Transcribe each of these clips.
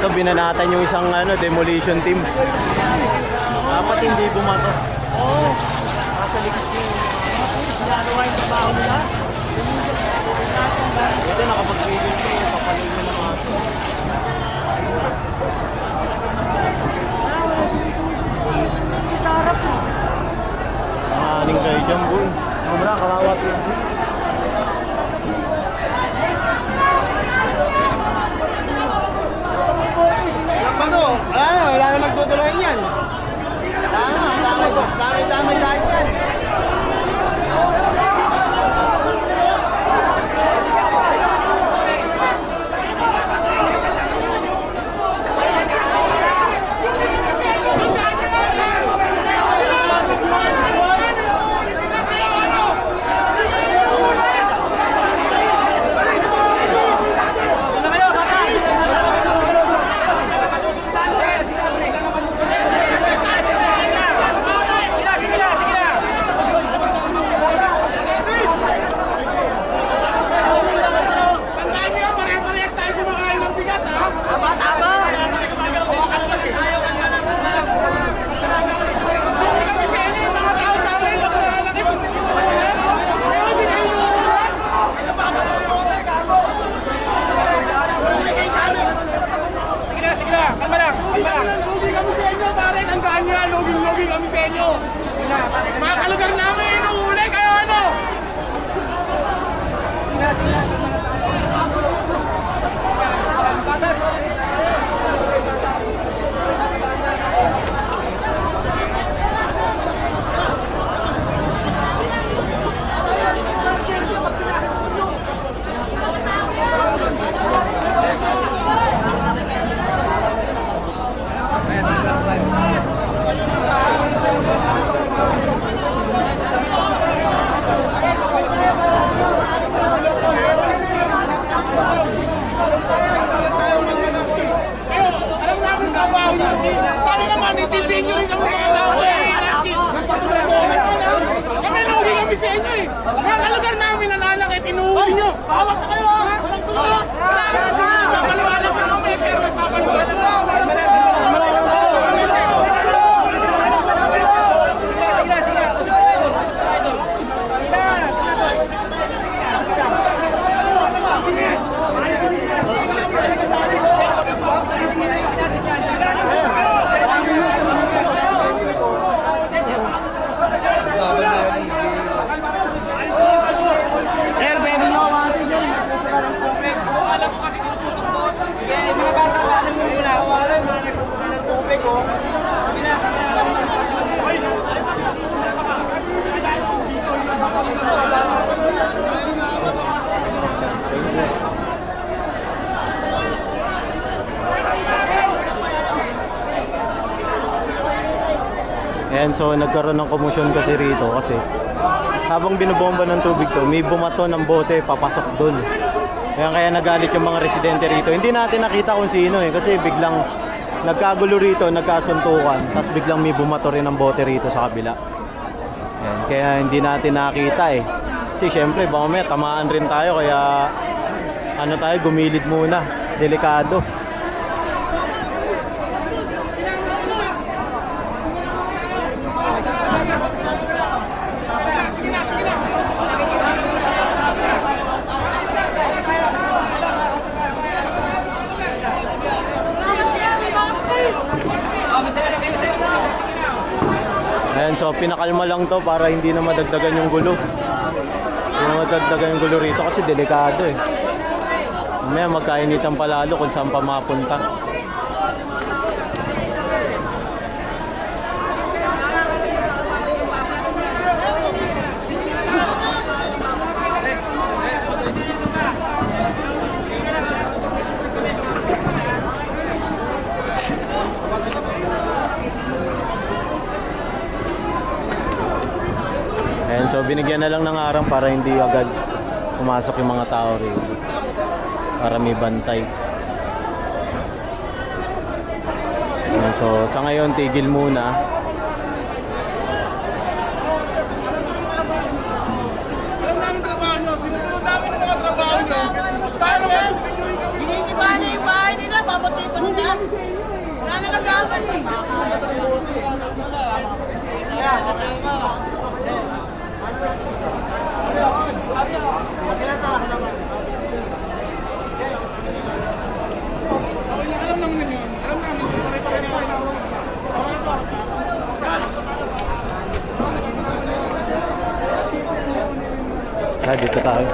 Ito, binanatan yung isang demolition team. Dapat hindi bumato. Oo. Nasa likod yung ginagawa yung trabaho nila. Ito, nakapag-video siya. Papalig na ng aso. Sarap mo. Nanganing kayo dyan, boy. Sobra, kawawa po yan. Wala na magtutuloy yan. Dami dahil yan. Mga kalugar namin, inuuli kayo ano? Sana naman, itindihin nyo rin kami mga tao eh. Kami nauwi kami sa inyo eh. Mga kalugar namin nananakit, inuwi nyo. Hawak na kayo ha. Papaliwanag pa kami, pero papaliwanag na. Ayan, so nagkaroon ng komosyon kasi rito kasi habang binubomba ng tubig to, may bumato ng bote papasok dun. Kaya nagalit yung mga residente rito. Hindi natin nakita kung sino kasi biglang nagkagulo rito, nagkasuntukan, tapos biglang may bumato rin ng bote rito sa kabila. Ayan, kaya hindi natin nakita Kasi syempre, baka may tamaan rin tayo kaya tayo, gumilid muna. Delikado. Ayan, so pinakalma lang to para hindi na madagdagan yung gulo. Hindi na madagdagan yung gulo rito kasi delikado Mamaya magkainitan palalo kung saan pa mapunta. Ayan, so binigyan na lang ng arang para hindi agad pumasok yung mga tao rito. Para may bantay. Ayan, so sa ngayon tigil muna. Alam namin trabaho nyo, sinusunod namin ang mga trabaho nyo. Paano ba? Hinihiba na yung bahay nila, papatay Wala na kalaban eh. Alam naman yun. Alam namin yun. Pare-pares tayo na. Dito tayo.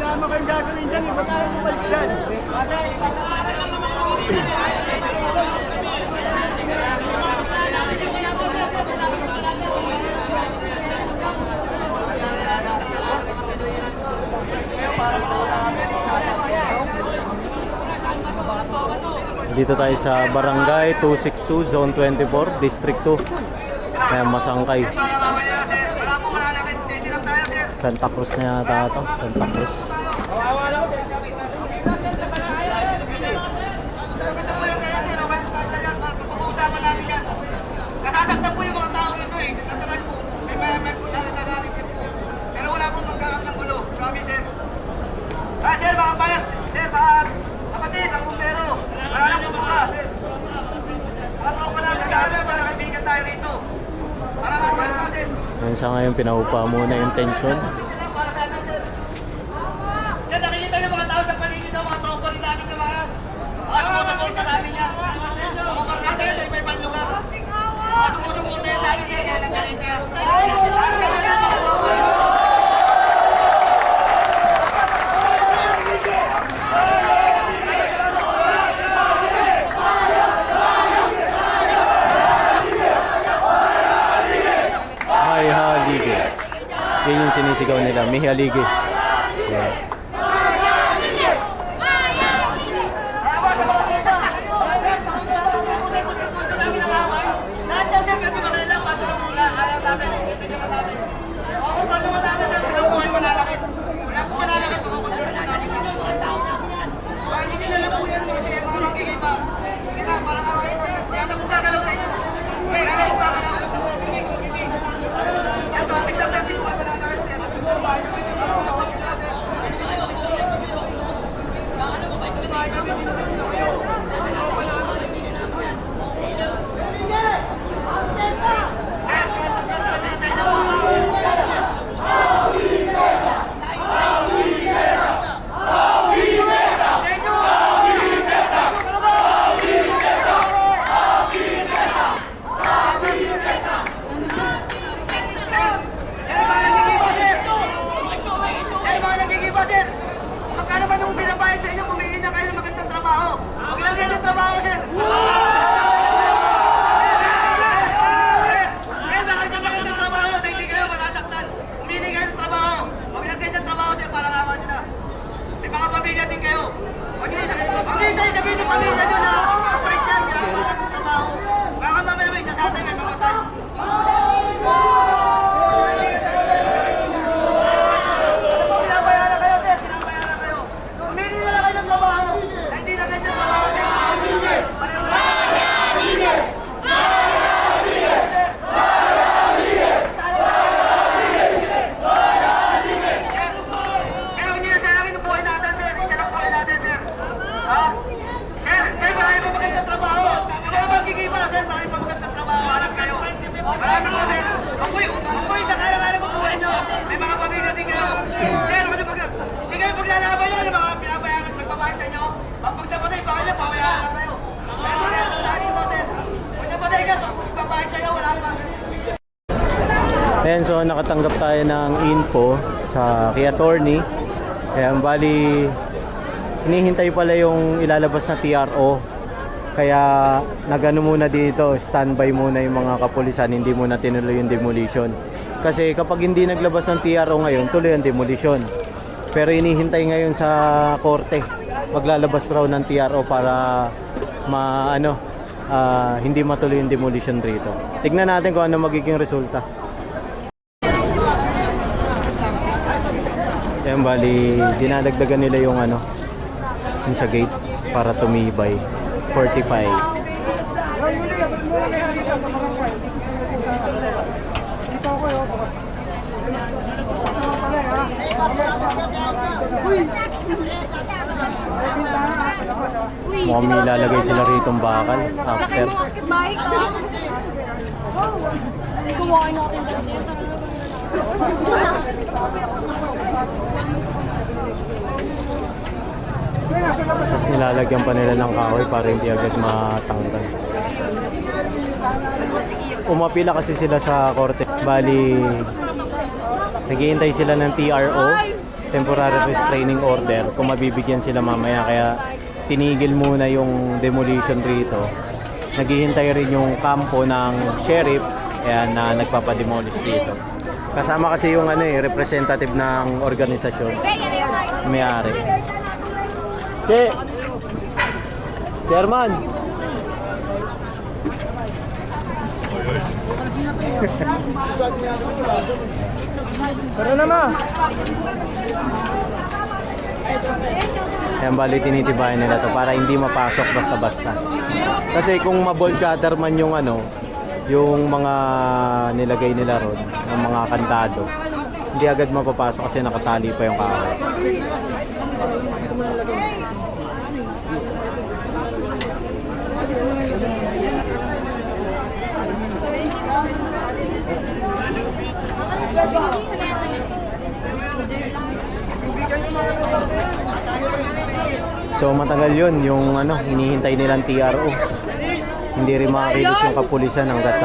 Wala mo kayong gagawin dyan. Iba tayo bumalik dyan. Dito tayo sa Barangay 262, Zone 24, District 2. Kaya Masangkay. Santa Cruz na yata ito. Santa Cruz. Nakasaktan po yung mga tao nito eh. Nagtatrabaho po. May nagagalit din po. Pero wala pong magkaroon ng gulo. Promise sir. Sir, mga bayan. Sir, kapatid, ang bumbero. Wala nang bubuka. Sir. Mga tropa na nagkaalam. Para kaibigan tayo rito. Para mga bayan sir. Ngayon sa ngayon, pinaupa muna yung tension. Sir, nakikita yung mga tao sa paligid ng mga tropa rin namin na mga mga namin yan. Mga markete sa iba-ibang lugar. Tumutong-muna yung dami kaya ng galit niya. May halige. Yan yung sinisigaw nila. May halige. Yeah. Magkano ba nung binabayad sa inyo? Kumingin na kayo ng magandang trabaho. Huwag lang kayo ng trabaho, sir. Kaya sa kayo magandang trabaho, hindi kayo matasaktan. Kumingin kayo ng trabaho. Huwag lang kayo ng trabaho, sir, para laman nyo na. May mga pamilya din kayo. Huwag niyo sabihin ng pamilya nyo na kapait yan. Kaya magandang trabaho. Baka mamaya may sasatay, may mamatay. Ayan, so nakatanggap tayo ng info sa kay attorney. Ayan, bali hinihintay pala yung ilalabas na TRO. Kaya nagano muna dito, standby muna yung mga kapulisan, hindi muna tinuloy yung demolition. Kasi kapag hindi naglabas ng TRO ngayon, tuloy ang demolition. Pero hinihintay ngayon sa korte, maglalabas raw ng TRO para hindi matuloy yung demolition rito. Tignan natin kung ano magiging resulta. Ayan, bali dinadagdagan nila yung yung sa gate para tumibay. 45. Uy, Mukhang may ilalagay sila rito ang bakal. Laki After. mo akit bahay ka. Wow. Kumain natin dito. Tapos nilalagyan pa nila ng kahoy para hindi agad matanggal. Umapila kasi sila sa korte. Bali, naghihintay sila ng TRO, Temporary Restraining Order, kung mabibigyan sila mamaya. Kaya tinigil muna yung demolition rito. Naghihintay rin yung kampo ng sheriff, kaya na nagpapademolish dito. Kasama kasi yung representative ng organisasyon. May-ari. Chairman. Tara na ma! Ayan, bali tinitibayan nila to para hindi mapasok basta-basta. Kasi kung ma-bolt cutter man yung yung mga nilagay nila ron, ng mga kantado, hindi agad mapapasok kasi nakatali pa yung kahoy. So matagal yun yung hinihintay nilang TRO. Hindi rin makakilos yung kapulisan hanggat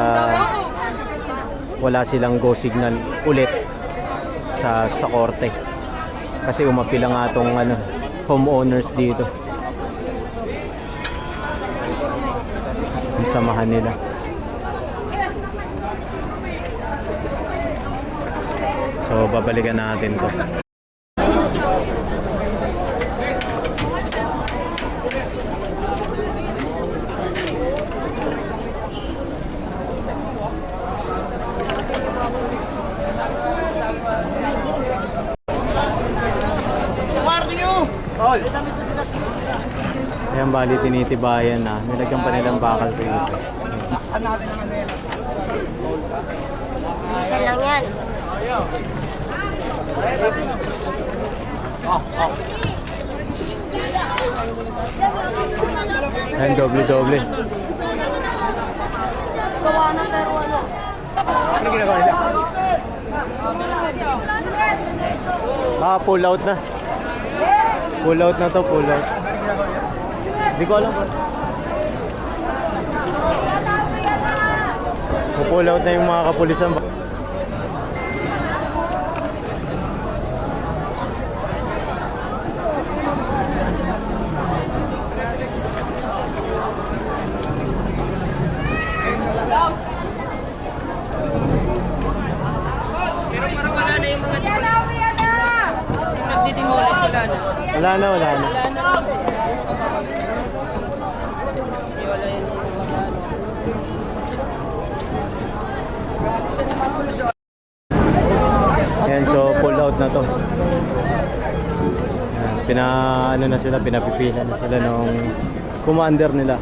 wala silang go signal ulit sa korte. Kasi umapila nga tong homeowners dito. Yung samahan nila. So babalikan natin to. Ayan, bali tinitibayan na. Nilagyan pa nilang bakal rito. Isa lang yan. Ayan, doble-doble. Gawa na pero ano. Ano ginagawa nila? Pull out na. Pull out na to, pull out. Hindi ko alam. Pull out na yung mga kapulisan. Wala na, wala na. Ayan, so pull out na to. Ayan, pinapipila na sila nung commander nila.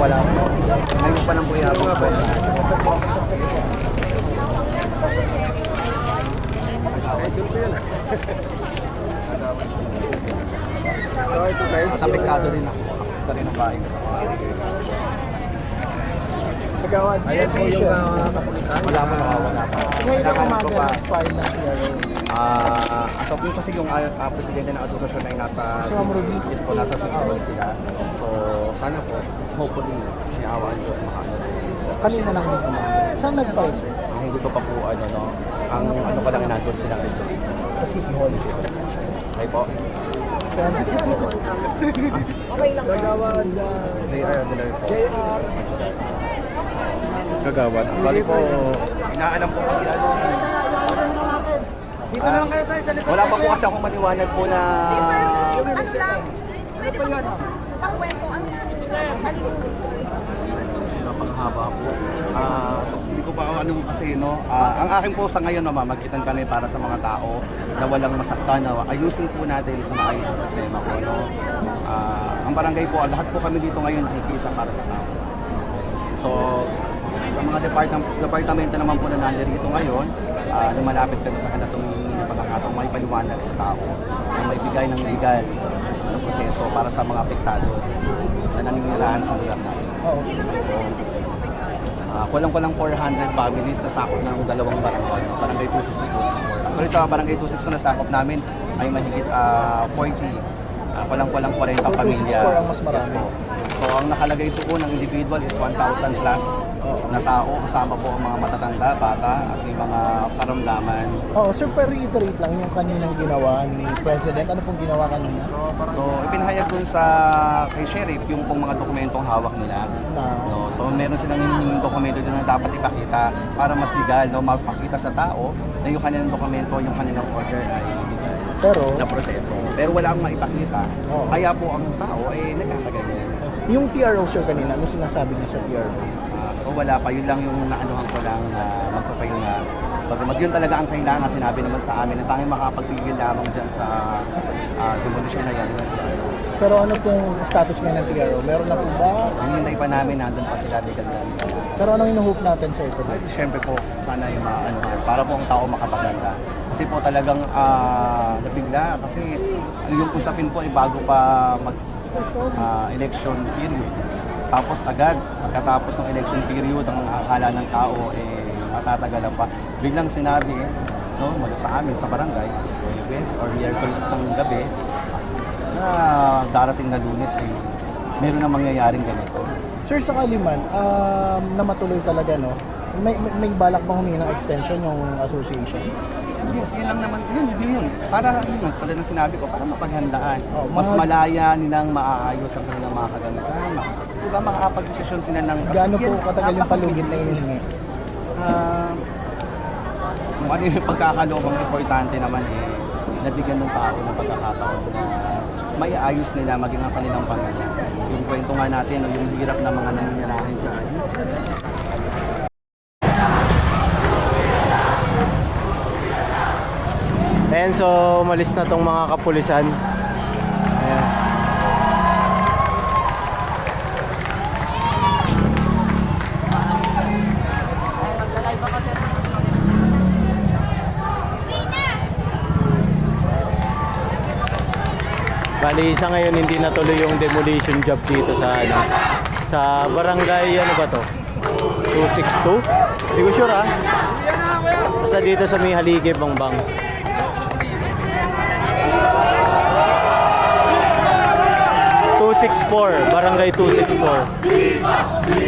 Wala po. Ngayon pa ng buya po. So ito guys, apektado rin ako sa rin ng bahay. Pagawad. Ayan po yung wala mo nakawala pa. Kailangan ko pa file ng TRO. Ito po kasi yung presidente ng asosasyon ay nasa yes po, nasa Singapore sila. So sana po, hopefully, siyawan Diyos makaano sa kanina lang yung kumain. Saan nag-file sir? Hindi ko pa po ang ko lang inandun sila sa City Hall. Okay po. Okay lang. Gagawad. JR. Gagawad. Bali po, inaalam po kasi dito na lang kayo tayo sa likod. Wala pa po kasi akong maniwanag po na Pwede ba pakwento ano yung napakahaba po. ano kasi, no, ang akin po sa ngayon, mamamagitan kami para sa mga tao na walang masaktan, na ayusin po natin sa maayos ang sistema po, no. Ang barangay po, lahat po kami dito ngayon ay isa para sa tao. So, sa mga departamento naman po na nandirito ngayon, lumalapit kami sa kanila tuwing pagkakataong may paliwanag sa tao na may bigay ng legal na proseso para sa mga apektado na naninirahan sa lugar natin. Kulang-kulang 400 families na sakop ng dalawang barangay, no? Barangay 26 at 264. Pero sa barangay 26 na nasakop namin ay mahigit 40. Kulang-kulang 40 pamilya. ang mas marami. Yes po. So ang nakalagay ito po ng individual is 1,000 plus na tao, kasama po ang mga matatanda, bata at may mga karamdaman. Sir, pero reiterate lang yung kaninang ginawa ni President. Ano pong ginawa kanina? So ipinahayag dun sa kay Sheriff yung pong mga dokumentong hawak nila. No, so meron silang hinihinging dokumento doon na dapat ipakita para mas legal, no, magpakita sa tao na yung kanilang dokumento, yung kanilang order ay legal na proseso. Pero wala akong maipakita. Kaya po ang tao ay nagkakaganyan. Yung TRO, sir, kanina, ano sinasabi niya sa TRO? So wala pa, yun lang yung naanuhan ko lang na magpapayo na pag yun talaga ang kailangan, sinabi naman sa amin na tanging makapagpigil lamang dyan sa demolition na yan. Pero ano pong status ngayon ng TRO? Meron na po ba? Hinintay pa namin, nandun pa sila legal na. Pero anong inuhope natin, sir? Siyempre po, sana yung para po ang tao makapaganda. Kasi po talagang nabigla, kasi yung usapin po ay bago pa mag election period. Tapos agad, pagkatapos ng election period, ang akala ng tao matatagalan pa. Biglang sinabi, no, mula sa amin sa barangay, West or Miyerkules ng gabi, na darating na Lunes ay meron na mangyayaring ganito. Sir, sa Kaliman, na matuloy talaga, no? May balak bang humingi ng extension yung association? Yes, yun lang naman. Yun. Para, tulad ng sinabi ko, para mapaghandaan. Mas mga- malaya nilang maaayos ang kanilang mga kagamitan. Diba, makakapag-desisyon sila ng... Gaano po katagal yung palugit na hinihingi? Kung ano yung pagkakaloobang importante naman nabigyan ng tao ng pagkakataon na maiayos nila maging ang kanilang pamilya. Yung kwento nga natin, yung hirap na mga naninirahan dyan. Ayan, so umalis na tong mga kapulisan. Ayan. Bali, isa ngayon hindi natuloy yung demolition job dito sa sa barangay, ano ba to? 262? Hindi ko sure ah. Basta dito sa may Halige, Bangbang. 264, barangay 264.